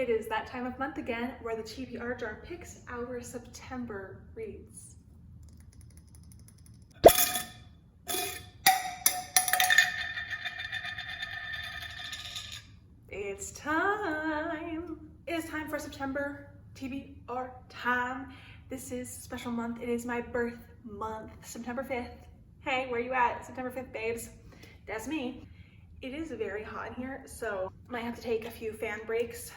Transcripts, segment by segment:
It is that time of month again where the TBR jar picks our September reads. It's time. It is time for September TBR time. This is a special month. It is my birth month, September 5th. Hey, where you at? September 5th, babes. That's me. It is very hot in here, so I might have to take a few fan breaks.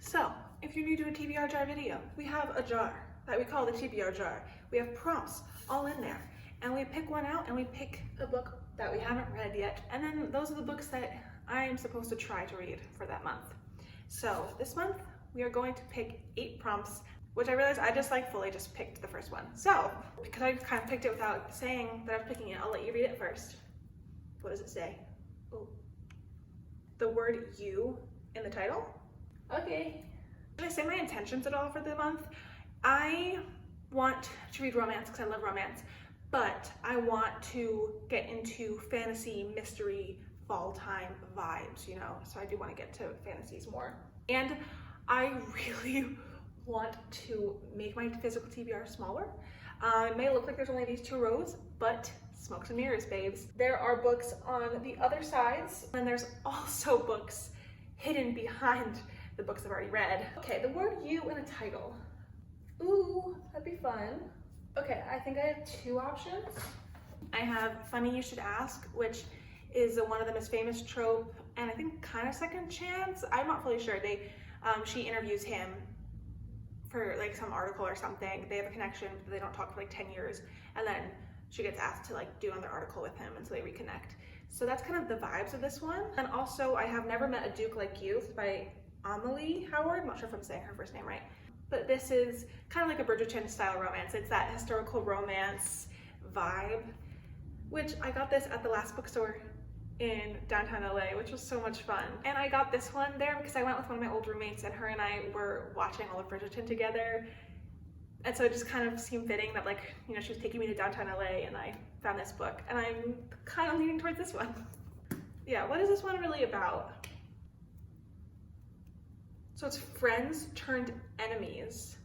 So, if you're new to a TBR jar video, we have a jar that we call the TBR jar. We have prompts all in there, and we pick one out and we pick a book that we haven't read yet, and then those are the books that I am supposed to try to read for that month. So this month we are going to pick 8 prompts, which I realized I just fully picked the first one. So because I kind of picked it without saying that I was picking it, I'll let you read it first. What does it say? Oh, the word "you" in the title. Okay. Did I say my intentions at all for the month? I want to read romance because I love romance, but I want to get into fantasy, mystery, fall time vibes, you know? So I do want to get to fantasies more. And I really want to make my physical TBR smaller. It may look like there's only these 2 rows, but smokes and mirrors, babes. There are books on the other sides, and there's also books hidden behind the books I've already read. Okay, the word "you" in a title. Ooh, that'd be fun. Okay, I think I have 2 options. I have "Funny You Should Ask," which is one of the most famous trope, and I think kind of second chance. I'm not fully sure. She interviews him for like some article or something. They have a connection, but they don't talk for like 10 years, and then she gets asked to like do another article with him, and so they reconnect. So that's kind of the vibes of this one. And also, I Have Never Met a Duke Like You by Amelie Howard. I'm not sure if I'm saying her first name right. But this is kind of like a Bridgerton style romance. It's that historical romance vibe, which I got this at the last bookstore in downtown LA, which was so much fun. And I got this one there because I went with one of my old roommates, and her and I were watching all of Bridgerton together. And so it just kind of seemed fitting that, like, you know, she was taking me to downtown LA and I found this book, and I'm kind of leaning towards this one. Yeah, what is this one really about? So it's friends turned enemies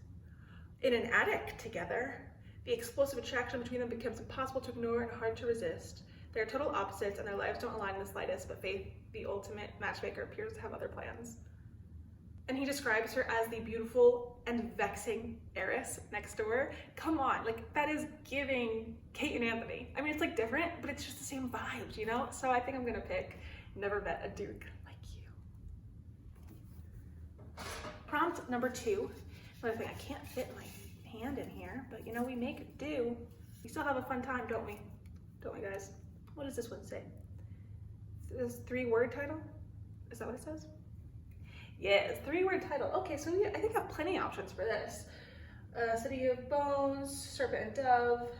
in an attic together. The explosive attraction between them becomes impossible to ignore and hard to resist. They are total opposites and their lives don't align in the slightest, but Faith, the ultimate matchmaker, appears to have other plans. And he describes her as the beautiful and vexing heiress next door. Come on, like that is giving Kate and Anthony. I mean, it's like different, but it's just the same vibes, you know? So I think I'm gonna pick Never Met a Duke Like You. Prompt number 2. Another thing, I can't fit my hand in here, but you know, we make it do. We still have a fun time, don't we? Don't we, guys? What does this one say? This 3-word title? Is that what it says? Yes, 3-word title. Okay, so I think I have plenty of options for this. City of Bones, Serpent and Dove,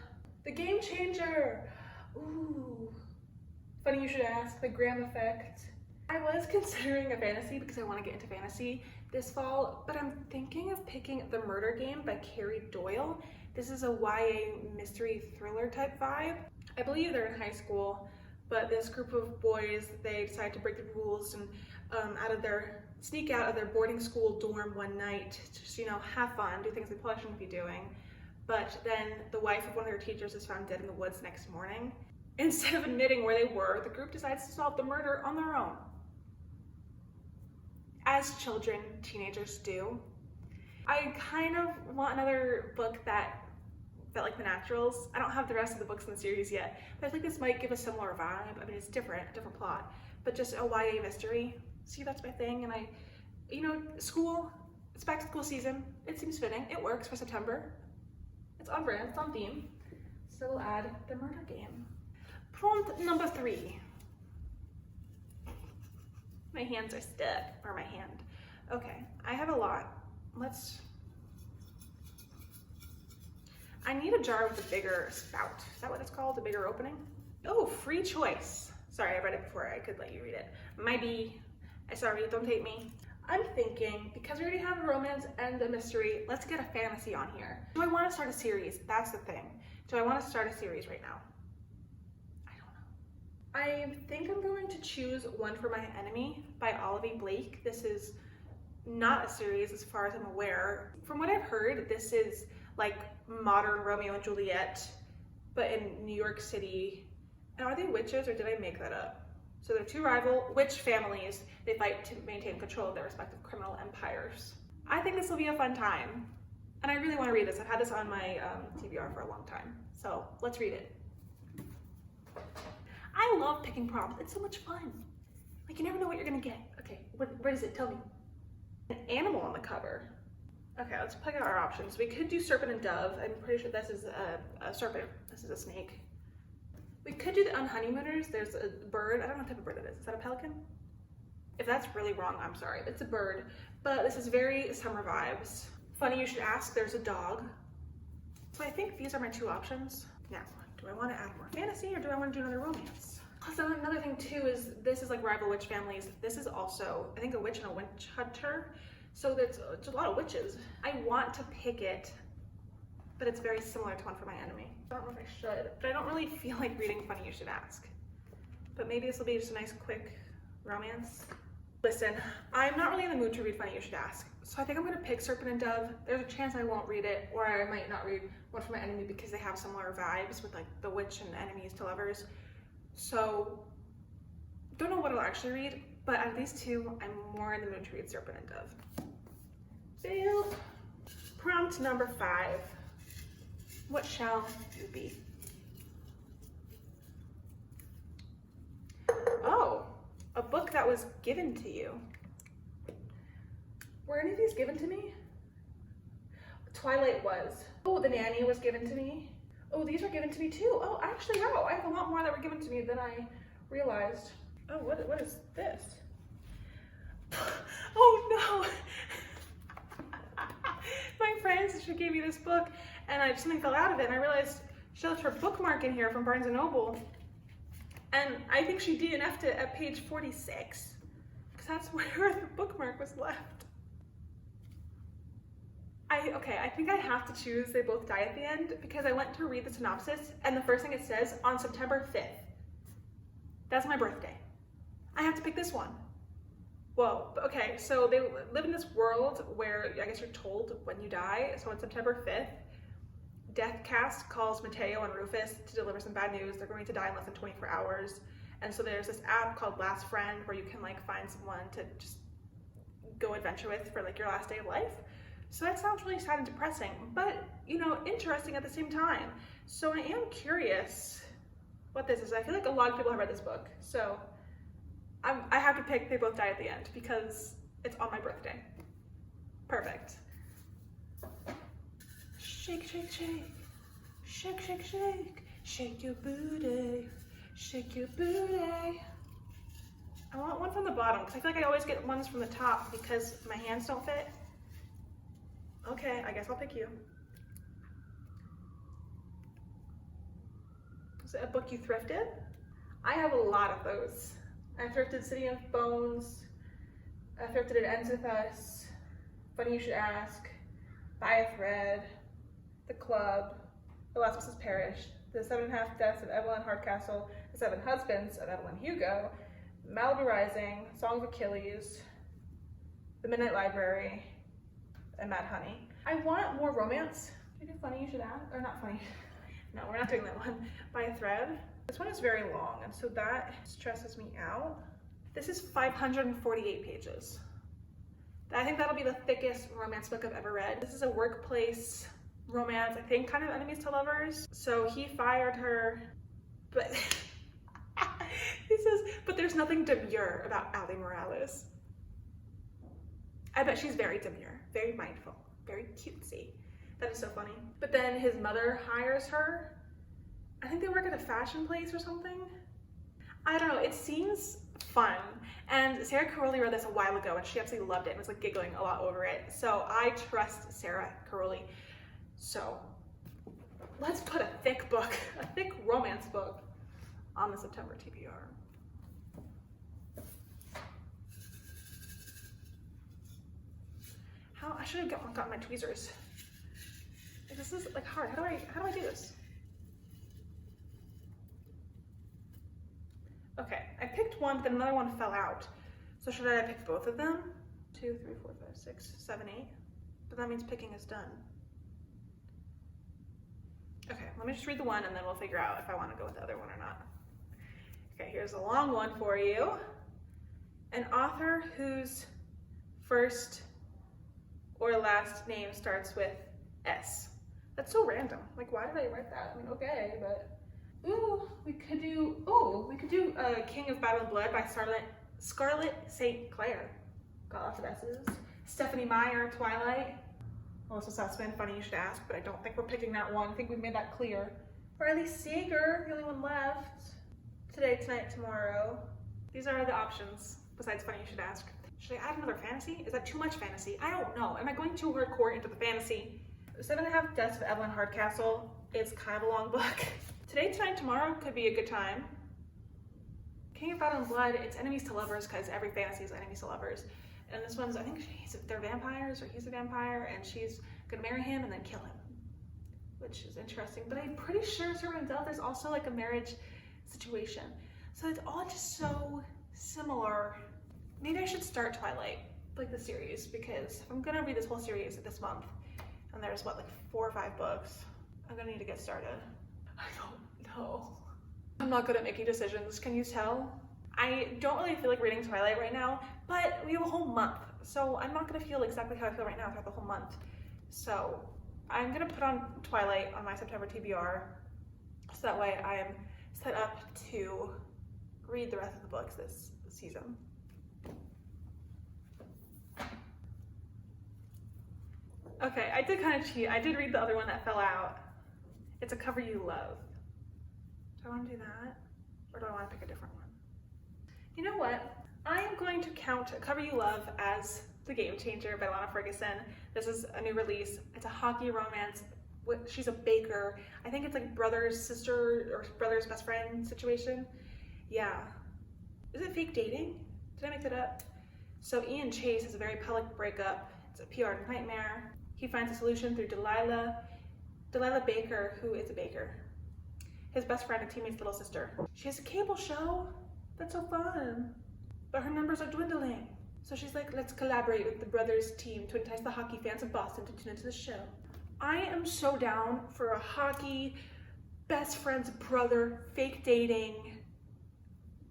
The Game Changer. Ooh. Funny You Should Ask, The Graham Effect. I was considering a fantasy because I want to get into fantasy this fall, but I'm thinking of picking The Murder Game by Carrie Doyle. This is a YA mystery thriller type vibe. I believe they're in high school, but this group of boys, they decide to break the rules and sneak out of their boarding school dorm one night to just, you know, have fun, do things they probably shouldn't be doing. But then the wife of one of their teachers is found dead in the woods next morning. Instead of admitting where they were, the group decides to solve the murder on their own. As children, teenagers do. I kind of want another book that felt like The Naturals. I don't have the rest of the books in the series yet, but I think this might give a similar vibe. I mean, it's different plot, but just a YA mystery. See, that's my thing. And you know, school, it's back to school season. It seems fitting. It works for September. It's on brand, it's on theme. So we'll add The Murder Game. Prompt number 3. My hands are stuck, or my hand. Okay, I have a lot. I need a jar with a bigger spout. Is that what it's called? A bigger opening? Oh, free choice. Sorry, I read it before I could let you read it. Maybe. Sorry, don't hate me. I'm thinking, because we already have a romance and a mystery, let's get a fantasy on here. Do I want to start a series? That's the thing. Do I want to start a series right now? I don't know. I think I'm going to choose One for My Enemy by Olivia Blake. This is not a series as far as I'm aware. From what I've heard, this is like modern Romeo and Juliet, but in New York City. And are they witches or did I make that up? So they're two rival witch families. They fight to maintain control of their respective criminal empires. I think this will be a fun time. And I really want to read this. I've had this on my TBR for a long time. So let's read it. I love picking prompts. It's so much fun. Like, you never know what you're gonna get. Okay, where is it? Tell me. An animal on the cover. Okay, let's plug out our options. We could do serpent and dove. I'm pretty sure this is a serpent. This is a snake. We could do the unhoneymooners. There's a bird. I don't know what type of bird it is. Is that a pelican? If that's really wrong, I'm sorry. It's a bird. But this is very summer vibes. Funny you should ask. There's a dog. So I think these are my two options. Now, do I want to add more fantasy or do I want to do another romance? Plus, another thing too is this is like rival witch families. This is also, I think, a witch and a witch hunter. So there's a lot of witches. I want to pick it, but it's very similar to One for My Enemy. I don't know if I should, but I don't really feel like reading Funny You Should Ask. But maybe this will be just a nice quick romance. Listen, I'm not really in the mood to read Funny You Should Ask, so I think I'm gonna pick Serpent and Dove. There's a chance I won't read it, or I might not read One for My Enemy because they have similar vibes with like the witch and enemies to lovers. So, don't know what I'll actually read, but out of these two, I'm more in the mood to read Serpent and Dove. Bill. Prompt number 5. What shall you be? Oh, a book that was given to you. Were any of these given to me? Twilight was. Oh, The Nanny was given to me. Oh, these were given to me too. Oh, actually, no. I have a lot more that were given to me than I realized. Oh, what is this? Oh no! My friend, she gave me this book and something fell out of it and I realized she left her bookmark in here from Barnes & Noble. And I think she DNF'd it at page 46 because that's where the bookmark was left. Okay, I think I have to choose They Both Die at the End because I went to read the synopsis and the first thing it says, on September 5th. That's my birthday. I have to pick this one. Whoa, okay, so they live in this world where I guess you're told when you die. So on September 5th, Deathcast calls Mateo and Rufus to deliver some bad news. They're going to die in less than 24 hours. And so there's this app called Last Friend where you can like find someone to just go adventure with for like your last day of life. So that sounds really sad and depressing, but you know, interesting at the same time. So I am curious what this is. I feel like a lot of people have read this book. So I have to pick They Both Die at the End because it's on my birthday. Perfect. Shake, shake, shake. Shake, shake, shake. Shake your booty. Shake your booty. I want one from the bottom because I feel like I always get ones from the top because my hands don't fit. Okay, I guess I'll pick you. Is it a book you thrifted? I have a lot of those. I thrifted City of Bones. I thrifted It Ends With Us. Funny You Should Ask. Buy a Thread. The Club. The Last Houses Perished. The 7.5 Deaths of Evelyn Hardcastle. The 7 Husbands of Evelyn Hugo. Malibu Rising. Song of Achilles. The Midnight Library. And Mad Honey. I want more romance. Can you do Funny You Should Ask? Or not funny. No, we're not doing that one. Buy a Thread. This one is very long, and so that stresses me out. This is 548 pages. I think that'll be the thickest romance book I've ever read. This is a workplace romance, I think kind of enemies to lovers. So he fired her, but he says, but there's nothing demure about Ali Morales. I bet she's very demure, very mindful, very cutesy. That is so funny. But then his mother hires her. I think they work at a fashion place or something. I don't know, it seems fun. And Sarah Caroli read this a while ago and she absolutely loved it and was like giggling a lot over it. So I trust Sarah Caroli. So let's put a thick book, a thick romance book on the September TBR. I should have gotten my tweezers. This is like hard. How do I do this? picked one, but then another one fell out. So should I pick both of them? 2, 3, 4, 5, 6, 7, 8. But that means picking is done. Okay, let me just read the one and then we'll figure out if I want to go with the other one or not. Okay, here's a long one for you. An author whose first or last name starts with S. That's so random. Like, why did I write that? I mean, okay, but we could do King of Battle and Blood by Scarlett St. Clair. Got lots of S's. Stephanie Meyer, Twilight. Melissa Sussman, funny you should ask, but I don't think we're picking that one. I think we've made that clear. Riley Sager, the only one left. Today, Tonight, Tomorrow. These are the options, besides funny you should ask. Should I add another fantasy? Is that too much fantasy? I don't know. Am I going too hardcore into the fantasy? 7.5 Deaths of Evelyn Hardcastle is kind of a long book. Today, Tonight, Tomorrow could be a good time. King of Battle and Blood, it's enemies to lovers because every fantasy is enemies to lovers. And this one's, I think they're vampires or he's a vampire and she's gonna marry him and then kill him, which is interesting. But I'm pretty sure Servant of Death is also like a marriage situation. So it's all just so similar. Maybe I should start Twilight, like the series, because I'm gonna read this whole series this month. And there's what, like 4 or 5 books. I'm gonna need to get started. I don't know. I'm not good at making decisions, can you tell? I don't really feel like reading Twilight right now, but we have a whole month. So I'm not gonna feel exactly how I feel right now throughout the whole month. So I'm gonna put on Twilight on my September TBR, so that way I am set up to read the rest of the books this season. Okay, I did kind of cheat. I did read the other one that fell out. It's A Cover You Love. Do I want to do that? Or do I want to pick a different one? You know what? I am going to count A Cover You Love as the game changer by Lana Ferguson. This is a new release. It's a hockey romance. She's a baker. I think it's like brother's sister or brother's best friend situation. Yeah. Is it fake dating? Did I make that up? So Ian Chase has a very public breakup. It's a PR nightmare. He finds a solution through Delilah Baker, who is a baker. His best friend and teammate's little sister. She has a cable show. That's so fun. But her numbers are dwindling. So she's like, let's collaborate with the brothers team to entice the hockey fans of Boston to tune into the show. I am so down for a hockey, best friend's brother, fake dating,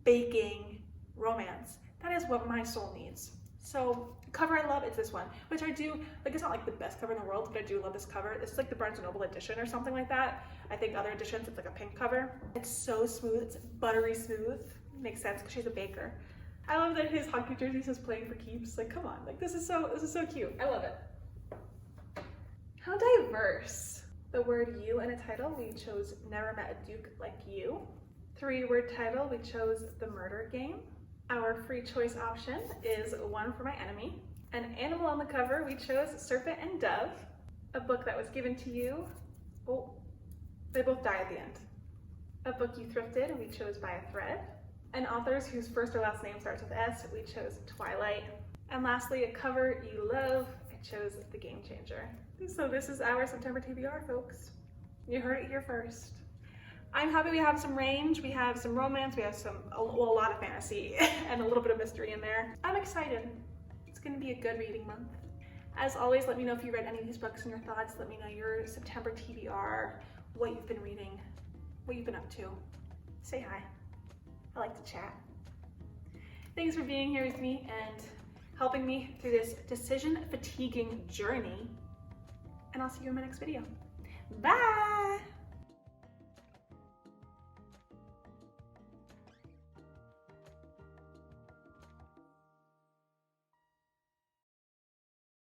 baking, romance. That is what my soul needs. So cover I love is this one, which I do, like it's not like the best cover in the world, but I do love this cover. This is like the Barnes & Noble edition or something like that. I think other editions, it's like a pink cover. It's so smooth, it's buttery smooth. Makes sense because she's a baker. I love that his hockey jersey says playing for keeps. Like, come on, like this is so cute. I love it. How diverse. The word you in a title, we chose Never Met a Duke Like You. 3-word title, we chose The Murder Game. Our free choice option is One for My Enemy. An animal on the cover, we chose Serpent and Dove. A book that was given to you. Oh, they both die at the end. A book you thrifted, we chose By a Thread. And authors whose first or last name starts with S, we chose Twilight. And lastly, a cover you love, I chose The Game Changer. So this is our September TBR, folks. You heard it here first. I'm happy we have some range, we have some romance, we have a lot of fantasy and a little bit of mystery in there. I'm excited. It's gonna be a good reading month. As always, let me know if you read any of these books and your thoughts. Let me know your September TBR, what you've been reading, what you've been up to. Say hi. I like to chat. Thanks for being here with me and helping me through this decision fatiguing journey. And I'll see you in my next video. Bye!